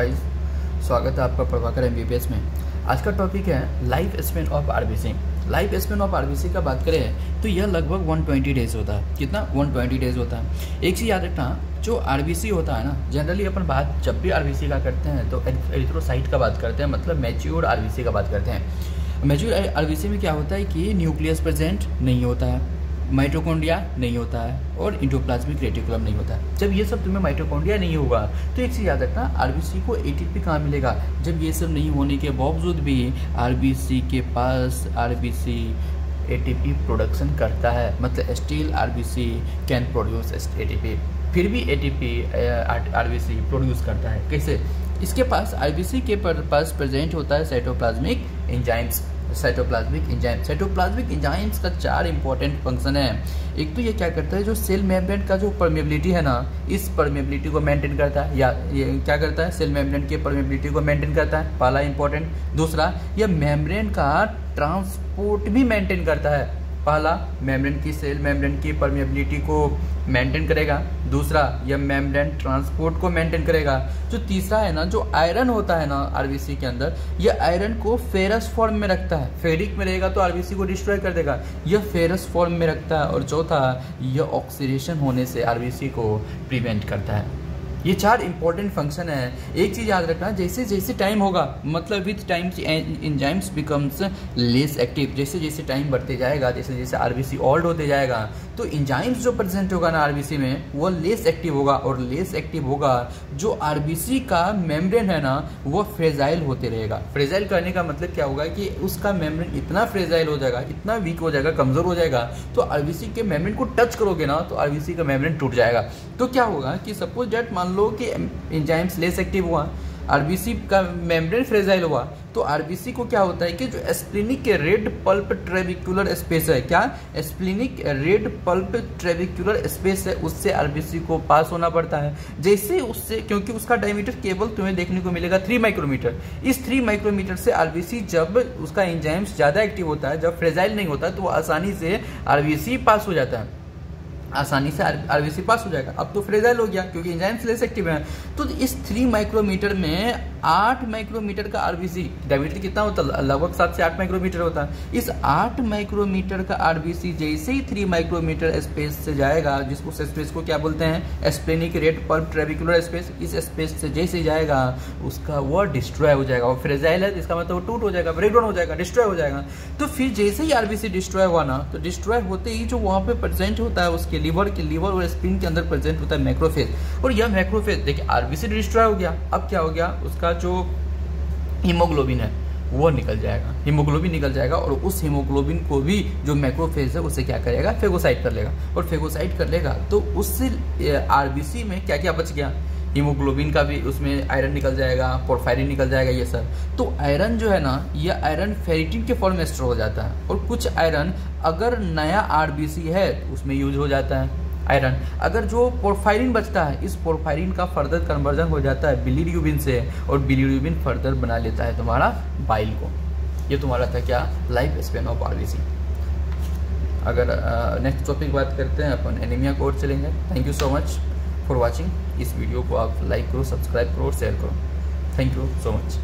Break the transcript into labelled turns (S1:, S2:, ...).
S1: Guys, स्वागत है आपका प्रभाकर एमबीबीएस में। आज का टॉपिक है life span of RBC. Life span of RBC का बात करें तो यह लगभग 120 डेज होता है। कितना? 120 डेज होता है। एक चीज़ याद रखना, जो आरबीसी होता है ना, जनरली अपन बात जब भी आरबीसी का करते हैं तो एरिथ्रोसाइट का बात करते हैं, मतलब मैच्योर आरबीसी का बात करते हैं। मैच्योर आरबीसी में क्या होता है कि न्यूक्लियस प्रेजेंट नहीं होता है, माइटोकॉन्ड्रिया नहीं होता है और एंडोप्लाज्मिक रेटिकुलम नहीं होता है। जब ये सब तुम्हें माइटोकॉन्ड्रिया नहीं होगा तो एक चीज़ याद रखना, आरबीसी को एटीपी कहाँ मिलेगा? जब ये सब नहीं होने के बावजूद भी आरबीसी के पास आरबीसी एटीपी प्रोडक्शन करता है, मतलब still RBC can produce ATP. फिर भी एटीपी आरबीसी प्रोड्यूस करता है। कैसे? इसके पास आरबीसी के पास प्रेजेंट होता है साइटोप्लाज्मिक एंजाइम्स। साइटोप्लाज्मिक एंजाइम्स का 4 इंपॉर्टेंट फंक्शन है। एक तो ये क्या करता है, जो सेल मेम्ब्रेन का जो परमेबिलिटी है ना, इस परमेबिलिटी को मेंटेन करता है। या ये क्या करता है? सेल मेम्ब्रेन की परमेबिलिटी को मेंटेन करता है, पहला इंपॉर्टेंट। दूसरा, यह मेम्ब्रेन का ट्रांसपोर्ट भी मेंटेन करता है। पहला, मेम्ब्रेन की सेल मेम्ब्रेन की परमेबिलिटी को मेंटेन करेगा। दूसरा, यह मेम्ब्रेन ट्रांसपोर्ट को मेंटेन करेगा। जो तीसरा है ना, जो आयरन होता है ना आरबीसी के अंदर, यह आयरन को फेरस फॉर्म में रखता है। फेरिक में रहेगा तो आरबीसी को डिस्ट्रॉय कर देगा, यह फेरस फॉर्म में रखता है। और चौथा, यह ऑक्सीडेशन होने से आरबीसी को प्रिवेंट करता है। ये 4 इंपॉर्टेंट फंक्शन है। एक चीज़ याद रखना, जैसे जैसे टाइम होगा, मतलब with time enzymes becomes less active. जैसे जैसे टाइम बढ़ते जाएगा, जैसे जैसे आरबीसी ओल्ड होते जाएगा, तो एंजाइम्स जो प्रेजेंट होगा ना आरबीसी में, वो लेस एक्टिव होगा। और लेस एक्टिव होगा, जो आरबीसी का मेम्ब्रेन है ना, वो फ्रेजाइल होते रहेगा। फ्रेजाइल करने का मतलब क्या होगा कि उसका मेम्ब्रेन इतना फ्रेजाइल हो जाएगा, इतना वीक हो जाएगा, कमज़ोर हो जाएगा, तो आरबीसी के मेम्ब्रेन को टच करोगे ना तो आरबीसी का मेम्ब्रेन टूट जाएगा। तो क्या होगा कि सपोज डेट मान लो कि एंजाइम्स लेस एक्टिव हुआ, आरबीसी का मेम्ब्रेन फ्रेजाइल हुआ, तो आरबीसी को क्या होता है कि जो splenic red pulp trabecular space है, क्या splenic red pulp trabecular space है, उससे आरबीसी को पास होना पड़ता है। जैसे उससे, क्योंकि उसका डायमीटर केवल तुम्हें देखने को मिलेगा 3 माइक्रोमीटर। इस 3 माइक्रोमीटर से आरबीसी, जब उसका एंजाइम्स ज़्यादा एक्टिव होता है, जब फ्रेजाइल नहीं होता, तो वो आसानी से आरबीसी पास हो जाता है, आसानी से आरबीसी पास हो जाएगा। अब तो फ्रेजाइल हो गया क्योंकि एंजाइम्स लेस एक्टिव हैं। तो इस 3 माइक्रोमीटर में 8 माइक्रोमीटर का आरबीसी, डायमीटर कितना होता है? लगभग 7 से 8 माइक्रोमीटर होता है। इस 8 माइक्रोमीटर का आरबीसी जैसे ही 3 माइक्रोमीटर स्पेस से जाएगा, जिसको स्पेस को क्या बोलते हैं? Splenic red pulp trabecular space. इस स्पेस से जैसे ही जाएगा, उसका वो डिस्ट्रॉय हो जाएगा। वो फ्रेजाइल है, इसका मतलब वो टूट हो जाएगा, ब्रेकडाउन हो जाएगा, डिस्ट्रॉय हो जाएगा। तो फिर जैसे ही आरबीसी डिस्ट्रॉय हुआ ना, तो डिस्ट्रॉय होते ही जो वहाँ पे प्रेजेंट होता है, उसके लीवर और स्पिन के अंदर प्रेजेंट होता है मैक्रोफेज। और यह मैक्रोफेज, देखिए आरबीसी डिस्ट्रॉय हो गया, अब क्या हो गया? उसका जो हीमोग्लोबिन है वो निकल जाएगा, हीमोग्लोबिन निकल जाएगा। और उस हीमोग्लोबिन को भी जो मैक्रोफेज है उसे क्या करेगा? फेगोसाइट कर लेगा। और फेगोसाइट कर लेगा तो उससे आरबीसी में क्या क्या बच गया? हीमोग्लोबिन का भी, उसमें आयरन निकल जाएगा, पोर्फायरिन निकल जाएगा, ये सब। तो आयरन जो है ना, ये आयरन फेरिटिन के फॉर्म में स्टोर हो जाता है। और कुछ आयरन अगर नया आरबीसी है तो उसमें यूज हो जाता है आयरन। अगर जो पोर्फायरिन बचता है, इस पोर्फायरिन का फर्दर कन्वर्जन हो जाता है बिलिरुबिन से, और बिलिरुबिन फर्दर बना लेता है तुम्हारा बाइल को। ये तुम्हारा था क्या? Life span of RBC. अगर नेक्स्ट टॉपिक बात करते हैं अपन, एनीमिया की ओर चलेंगे। Thank you so much for watching. इस वीडियो को आप लाइक करो, सब्सक्राइब करो और शेयर करो। Thank you so much.